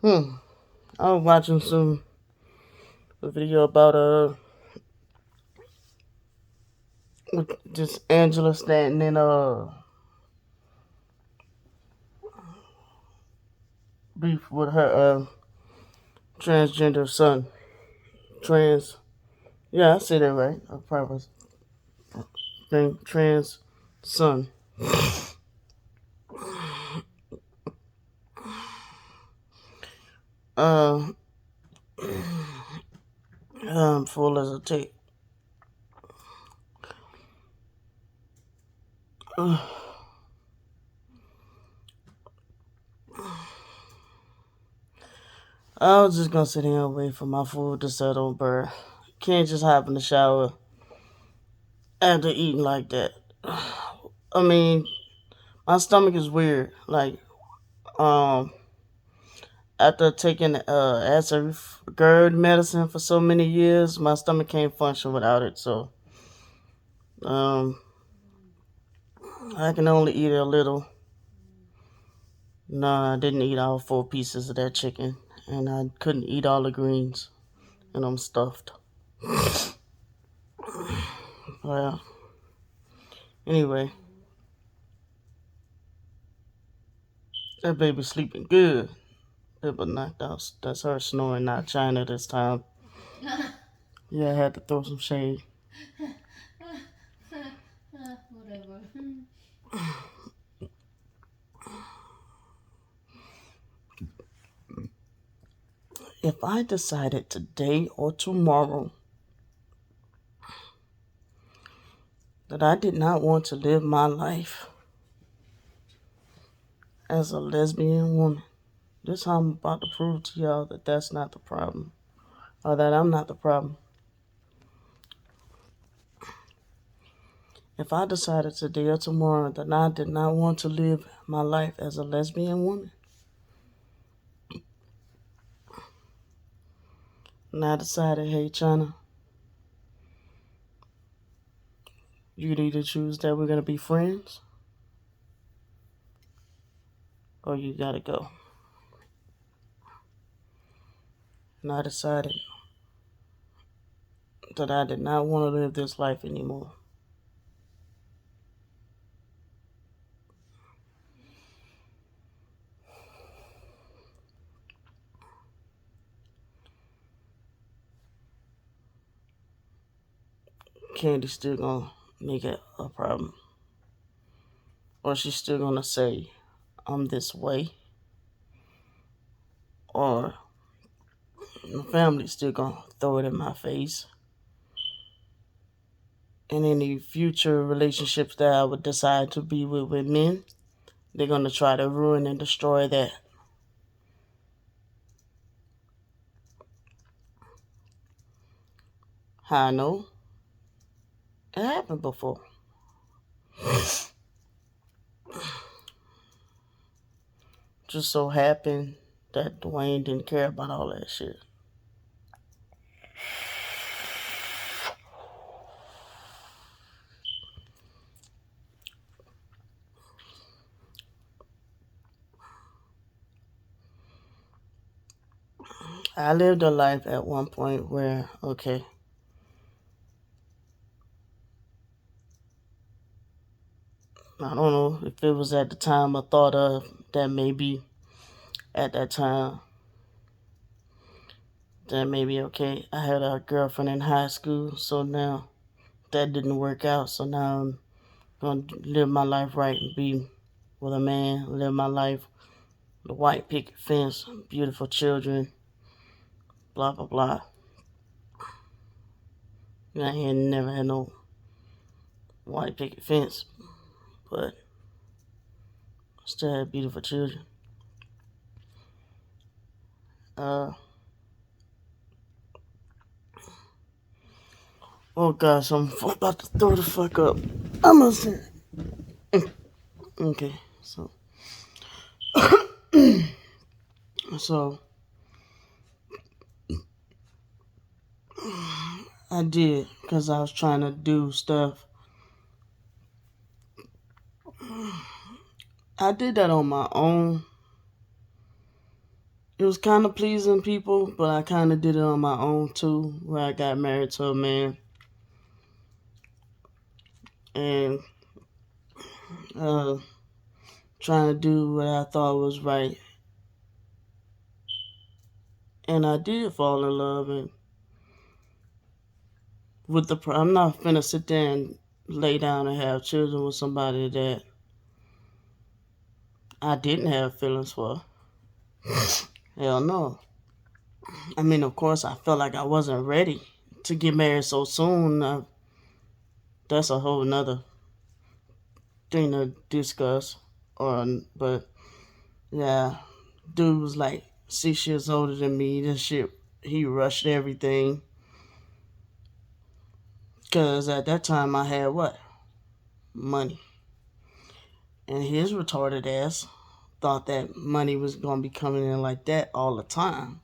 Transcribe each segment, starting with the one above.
Hmm. I was watching a video about just Angela Stanton and beef with her transgender son. Trans. Yeah, I say that right. A proper thing. Trans son. Uh, full as a tape. Uh, I was just gonna sit here and wait for my food to settle, but can't just hop in the shower after eating like that. I mean, my stomach is weird. Like, um, after taking acid GERD medicine for so many years, my stomach can't function without it. So, um, I can only eat a little. No, I didn't eat all 4 pieces of that chicken, and I couldn't eat all the greens, and I'm stuffed. Well, anyway, that baby sleeping good. But knocked out. That's her snoring, not China this time. Yeah, I had to throw some shade. Whatever. If I decided today or tomorrow that I did not want to live my life as a lesbian woman, this how I'm about to prove to y'all that that's not the problem, or that I'm not the problem. If I decided today or tomorrow that I did not want to live my life as a lesbian woman, and I decided, hey, China, you could either choose that we're going to be friends or you got to go. And I decided that I did not want to live this life anymore. Candy's still gonna make it a problem. Or she's still gonna say, I'm this way. Or my family's still gonna throw it in my face. And any future relationships that I would decide to be with men, they're gonna try to ruin and destroy that. How I know? It happened before. Just so happened that Dwayne didn't care about all that shit. I lived a life at one point where, okay, I don't know if it was at the time I thought of that maybe at that time that maybe okay. I had a girlfriend in high school, so now that didn't work out. So now I'm gonna live my life right and be with a man, live my life, the white picket fence, beautiful children, blah blah blah. I had never had no white picket fence, but still had beautiful children. Uh oh gosh, I'm about to throw the fuck up. I'm gonna say, okay, so I did because I was trying to do stuff. I did that on my own. it was kind of pleasing people, but I kind of did it on my own too, where I got married to a man and uh, trying to do what I thought was right. And I did fall in love, and I'm not finna sit there and lay down and have children with somebody that I didn't have feelings for. Hell no. I mean, of course, I felt like I wasn't ready to get married so soon. That's a whole nother thing to discuss. But yeah, dude was like 6 years older than me. This shit, he rushed everything. Cause at that time I had what? Money. And his retarded ass thought that money was gonna be coming in like that all the time.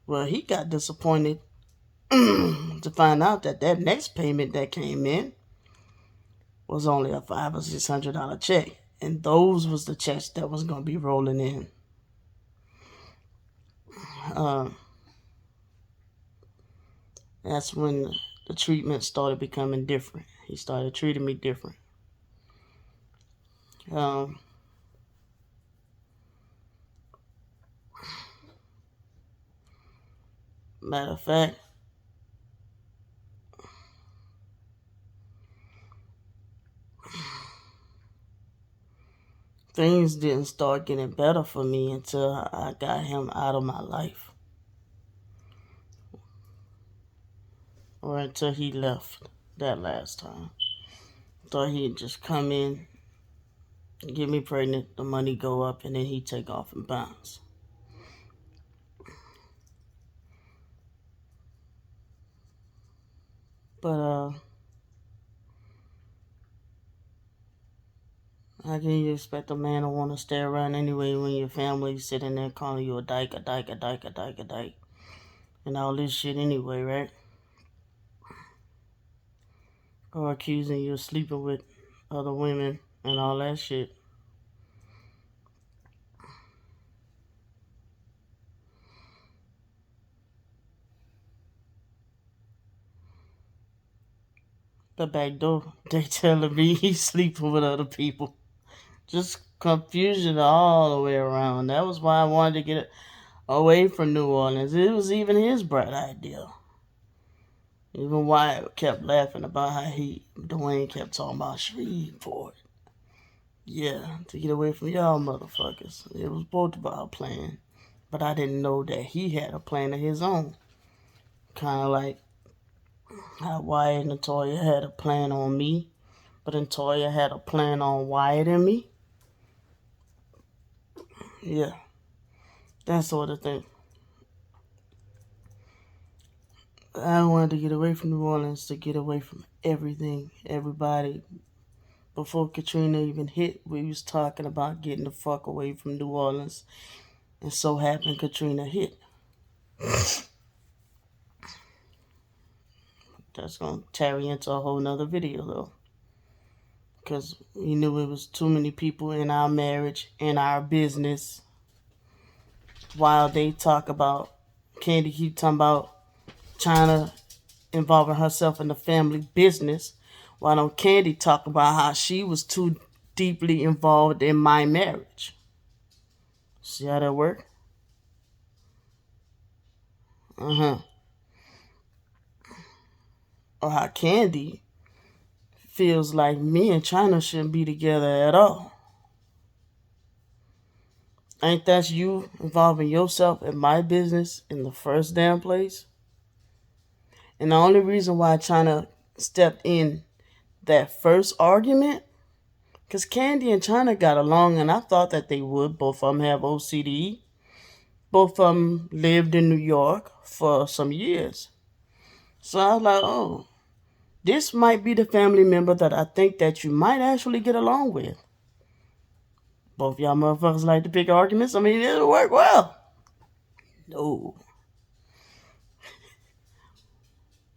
Well, he got disappointed to find out that that next payment that came in was only a $500 or $600 check, and those was the checks that was gonna be rolling in. Uh, that's when the treatment started becoming different. He started treating me different. Um, Matter of fact, things didn't start getting better for me until I got him out of my life, or until he left that last time. Thought he'd just come in, get me pregnant, the money go up, and then he'd take off and bounce. But how can you expect a man to want to stay around anyway when your family's sitting there calling you a dyke, a dyke, a dyke, a dyke, a dyke, and all this shit anyway, right? Or accusing you of sleeping with other women and all that shit. The back door, they telling me he's sleeping with other people. Just confusion all the way around. That was why I wanted to get away from New Orleans. It was even his bright idea. Even Wyatt kept laughing about how Dwayne kept talking about Shreveport. Yeah, to get away from y'all motherfuckers. It was both of our plan. But I didn't know that he had a plan of his own. Kind of like how Wyatt and Toya had a plan on me, but then Toya had a plan on Wyatt and me. Yeah, that sort of thing. I wanted to get away from New Orleans to get away from everything, everybody. Before Katrina even hit, we was talking about getting the fuck away from New Orleans. And so happened Katrina hit. That's going to tarry into a whole nother video though. Because we knew it was too many people in our marriage, in our business. While they talk about, Candy keep talking about China involving herself in the family business. Why don't Candy talk about how she was too deeply involved in my marriage? See how that work? Uh-huh. Or how Candy feels like me and China shouldn't be together at all. Ain't that you involving yourself in my business in the first damn place? And the only reason why China stepped in that first argument, because Candy and China got along, and I thought that they would. Both of them have OCD. Both of them lived in New York for some years. So I was like, oh, this might be the family member that I think that you might actually get along with. Both y'all motherfuckers like to pick arguments. I mean, it'll work well. No.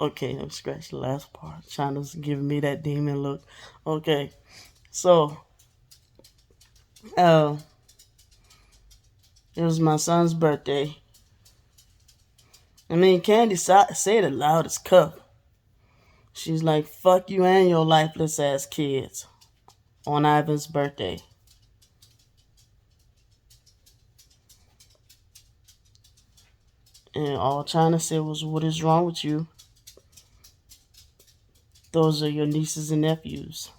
Okay, let's scratch the last part. China's giving me that demon look. Okay, so, uh, It was my son's birthday. I mean, Candy said it loud as cuff. She's like, fuck you and your lifeless ass kids on Ivan's birthday. And all China said was, what is wrong with you? Those are your nieces and nephews.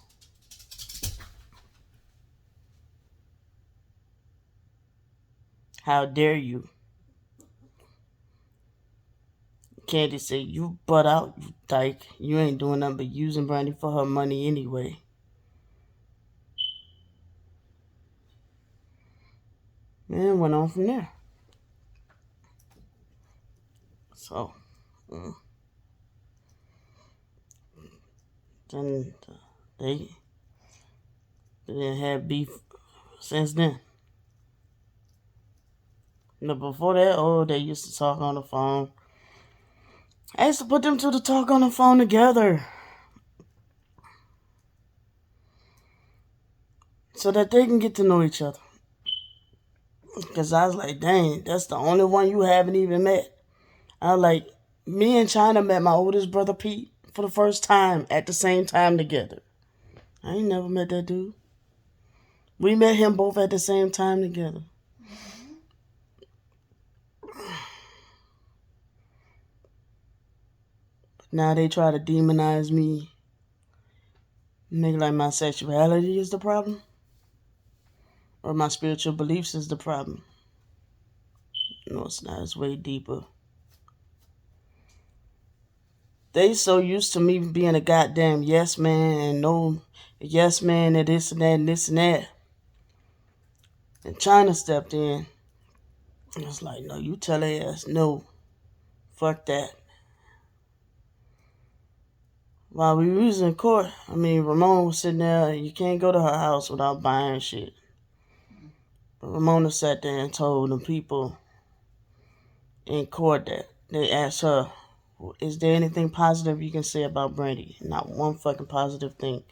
How dare you? Candy said, you butt out, you dyke. You ain't doing nothing but using Brandy for her money anyway. And went on from there. So, then they didn't have beef since then. But before that, they used to talk on the phone. I used to put them two to talk on the phone together so that they can get to know each other. Because I was like, dang, that's the only one you haven't even met. I was like, me and China met my oldest brother Pete for the first time at the same time together. I ain't never met that dude. We met him both at the same time together. But now they try to demonize me. Make like my sexuality is the problem. Or my spiritual beliefs is the problem. No, it's not. It's way deeper. They so used to me being a goddamn yes man and no yes man and this and that and this and that. And China stepped in. And it's like, no, you tell her ass no. Fuck that. While we was in court, Ramona was sitting there. You can't go to her house without buying shit. But Ramona sat there and told the people in court that they asked her, is there anything positive you can say about Brandy? Not one fucking positive thing.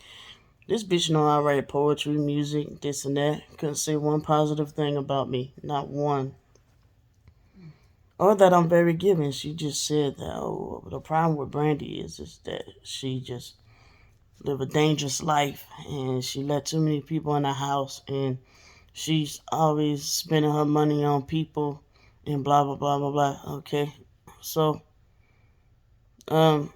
This bitch know I write poetry, music, this and that. Couldn't say one positive thing about me. Not one. Or that I'm very giving. She just said that, the problem with Brandy is that she just live a dangerous life and she let too many people in the house and she's always spending her money on people and blah, blah, blah, blah, blah. Okay. So, I'm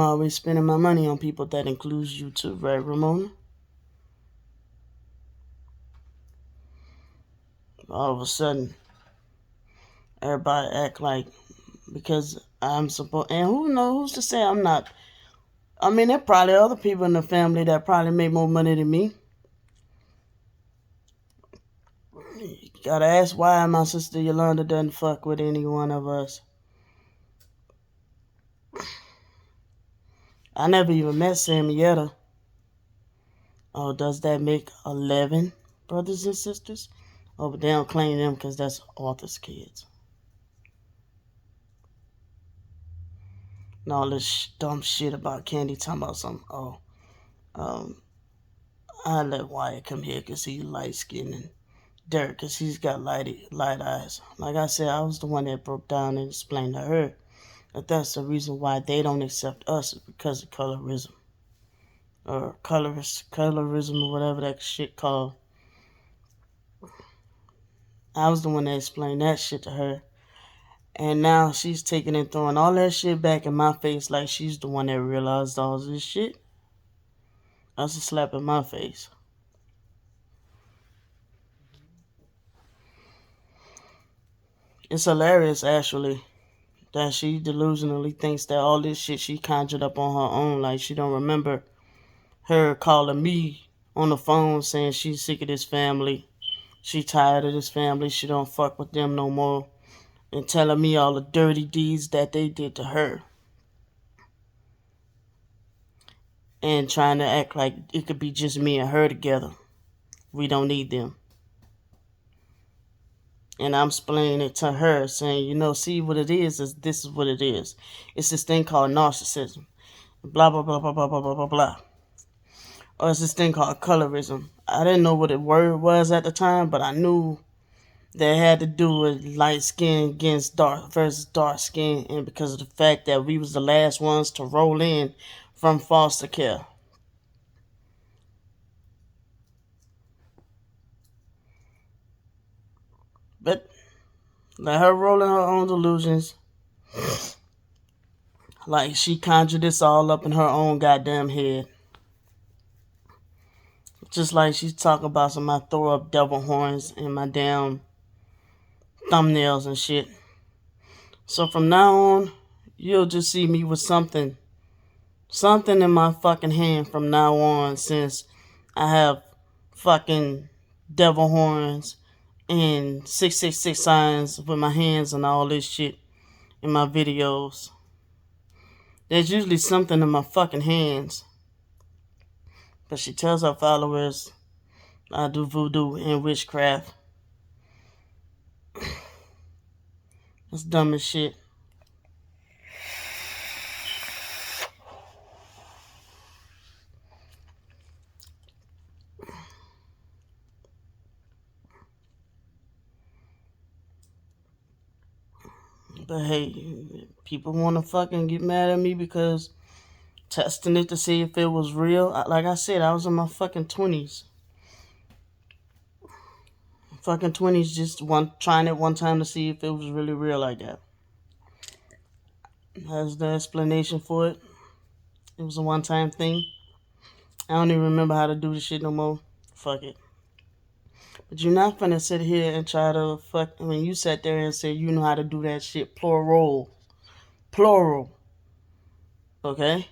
always spending my money on people. That includes you too, right, Ramona? All of a sudden, everybody act like because I'm supposed, and who knows, who's to say I'm not? There probably other people in the family that probably make more money than me. You gotta ask why my sister Yolanda doesn't fuck with any one of us. I never even met Samietta. Oh, does that make 11 brothers and sisters? Oh, but they don't claim them because that's Arthur's kids. And all this dumb shit about Candy talking about something. I let Wyatt come here because he's light skinned and Derek because he's got light eyes. Like I said, I was the one that broke down and explained to her that that's the reason why they don't accept us because of colorism. Or colorism or whatever that shit called. I was the one that explained that shit to her. And now she's taking and throwing all that shit back in my face like she's the one that realized all this shit. That's a slap in my face. It's hilarious, actually, that she delusionally thinks that all this shit she conjured up on her own. Like, she don't remember her calling me on the phone saying she's sick of this family. She tired of this family. She don't fuck with them no more. And telling me all the dirty deeds that they did to her. And trying to act like it could be just me and her together. We don't need them. And I'm explaining it to her, saying, see what it is this is what it is. It's this thing called narcissism. Blah, blah, blah, blah, blah, blah, blah, blah, blah. Or it's this thing called colorism. I didn't know what the word was at the time, but I knew that had to do with light skin against dark versus dark skin, and because of the fact that we was the last ones to roll in from foster care. But let her roll in her own delusions. Like she conjured this all up in her own goddamn head. Just like she's talking about some I throw up devil horns in my damn thumbnails and shit. So from now on, you'll just see me with something in my fucking hand from now on, since I have fucking devil horns and 666 signs with my hands and all this shit in my videos. There's usually something in my fucking hands. But she tells her followers I do voodoo and witchcraft. That's dumb as shit. But hey, people want to fucking get mad at me because testing it to see if it was real. Like I said, I was in my fucking 20s. Fucking 20s, just trying it one time to see if it was really real like that. That's the explanation for it. It was a one-time thing. I don't even remember how to do this shit no more. Fuck it. But you're not gonna sit here and try to fuck. I mean, you sat there and said you know how to do that shit. Plural. Okay?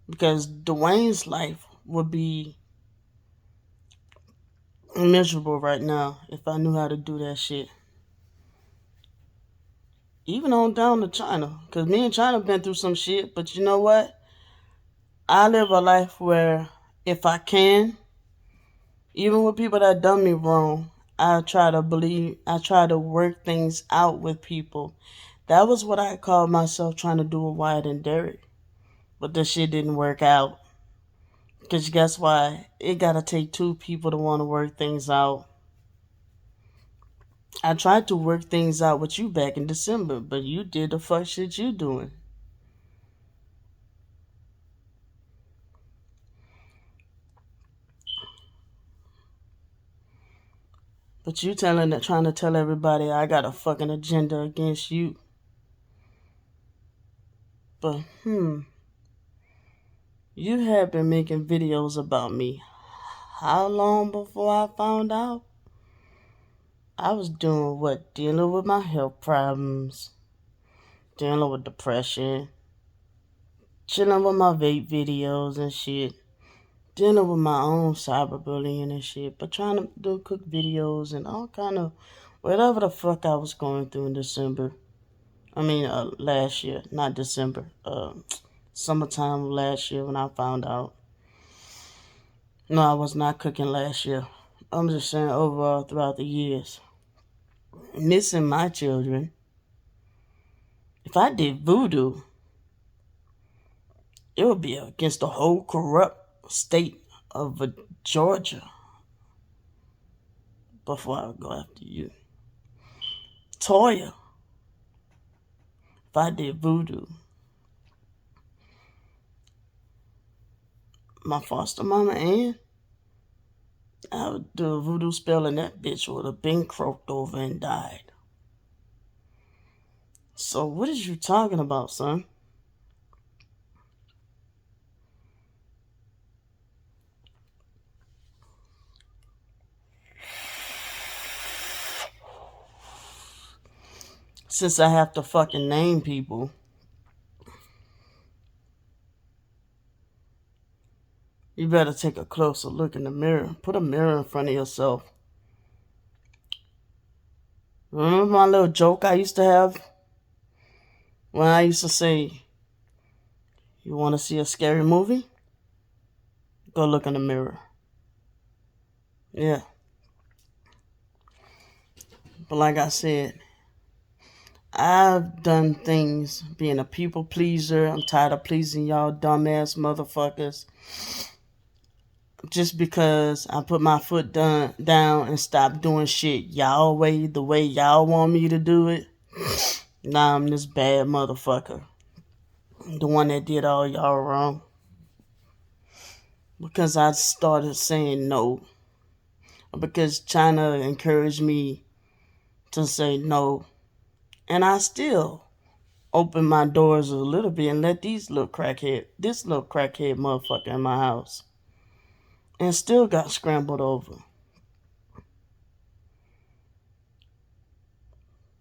Because Dwayne's life would be miserable right now if I knew how to do that shit. Even on down to China. Because me and China been through some shit. But you know what? I live a life where if I can, even with people that done me wrong, I try to work things out with people. That was what I called myself trying to do with Wyatt and Derek. But this shit didn't work out. Because guess why? It gotta take two people to want to work things out. I tried to work things out with you back in December, but you did the fuck shit you doing. But you trying to tell everybody I got a fucking agenda against you. But you have been making videos about me. How long before I found out? I was doing what? Dealing with my health problems, dealing with depression, chilling with my vape videos and shit, dealing with my own cyberbullying and shit, but trying to do cook videos and all kind of whatever the fuck I was going through in December. Last year, not December. Summertime of last year when I found out. No, I was not cooking last year. I'm just saying overall throughout the years. Missing my children. If I did voodoo, it would be against the whole corrupt state of Georgia before I would go after you. Toya, if I did voodoo, my foster mama Ann, I would do a voodoo spell and that bitch would have been croaked over and died. So what is you talking about, son? Since I have to fucking name people, you better take a closer look in the mirror. Put a mirror in front of yourself. Remember my little joke I used to have? When I used to say, you want to see a scary movie? Go look in the mirror. Yeah. But like I said, I've done things being a people pleaser. I'm tired of pleasing y'all dumbass motherfuckers. just because I put my foot down and stopped doing shit y'all way, the way y'all want me to do it. Now I'm this bad motherfucker. The one that did all y'all wrong. Because I started saying no. Because China encouraged me to say no. And I still open my doors a little bit and let this little crackhead motherfucker in my house. And still got scrambled over.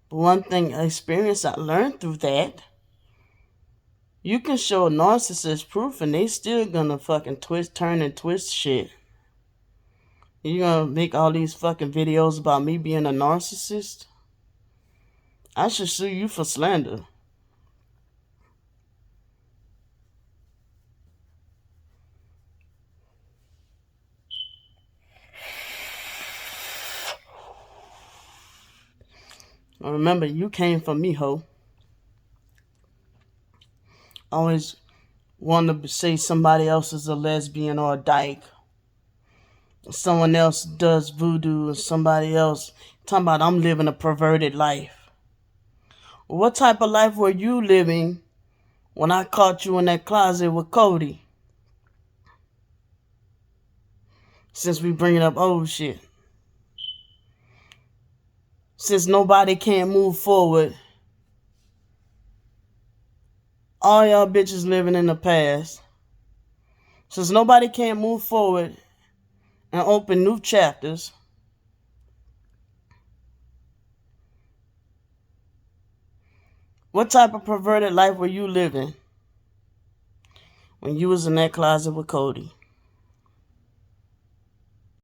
But one thing experience I learned through that, you can show a narcissist proof and they still gonna fucking turn and twist shit. You gonna make all these fucking videos about me being a narcissist? I should sue you for slander. Remember, you came from me, ho. Always want to say somebody else is a lesbian or a dyke. Someone else does voodoo or somebody else. Talking about I'm living a perverted life. What type of life were you living when I caught you in that closet with Cody? Since we bringing up old shit. Since nobody can't move forward. All y'all bitches living in the past. Since nobody can't move forward and open new chapters. What type of perverted life were you living when you was in that closet with Cody?